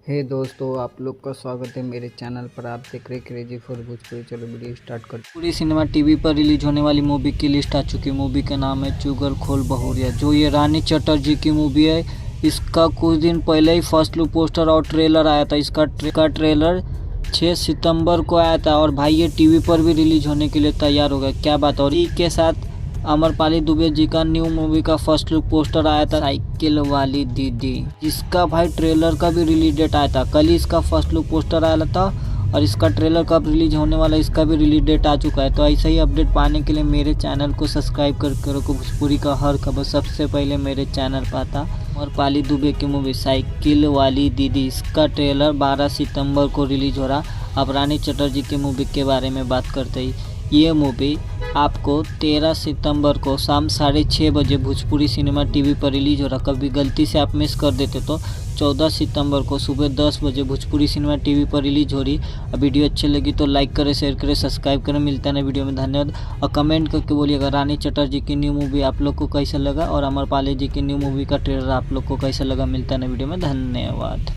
हे दोस्तों, आप लोग का स्वागत है मेरे चैनल पर। आप देख रहे क्रेजी फॉर भोजपुरी। चलो वीडियो स्टार्ट करते। पूरी सिनेमा टीवी पर रिलीज होने वाली मूवी की लिस्ट आ चुकी है। मूवी का नाम है चुगलखोर बहुरिया, जो ये रानी चटर्जी की मूवी है। इसका कुछ दिन पहले ही फर्स्ट लुक पोस्टर और ट्रेलर आया था। इसका ट्रेलर 6 सितंबर को आया था और भाई ये टीवी पर भी रिलीज होने के लिए तैयार हो गया। क्या बात है। और इसके साथ अमरपाली दुबे जी का न्यू मूवी का फर्स्ट लुक पोस्टर आया था, साइकिल वाली दीदी, जिसका भाई ट्रेलर का भी रिलीज डेट आया था। कल ही इसका फर्स्ट लुक पोस्टर आया था और इसका ट्रेलर कब रिलीज होने वाला है इसका भी रिलीज डेट आ चुका है। तो ऐसा ही अपडेट पाने के लिए मेरे चैनल को सब्सक्राइब करके रखो। भोजपुरी का हर खबर सबसे पहले मेरे चैनल पर आता। अमरपाली दुबे की मूवी साइकिल वाली दीदी, इसका ट्रेलर 12 सितंबर को रिलीज हो रहा। अब रानी चटर्जी की मूवी के बारे में बात करते ही, ये मूवी आपको 13 सितंबर को शाम 6:30 बजे भोजपुरी सिनेमा टीवी पर रिलीज हो रहा। कभी गलती से आप मिस कर देते तो 14 सितंबर को सुबह 10 बजे भोजपुरी सिनेमा टीवी पर रिलीज हो रही। अब वीडियो अच्छी लगी तो लाइक करें, शेयर करें, सब्सक्राइब करें। मिलता है ना वीडियो में। धन्यवाद। और कमेंट करके बोलिएगा रानी चटर्जी की न्यू मूवी आप लोग को कैसा लगा और अमरपाली जी की न्यू मूवी का ट्रेलर आप लोग को कैसा लगा। मिलता है ना वीडियो में। धन्यवाद।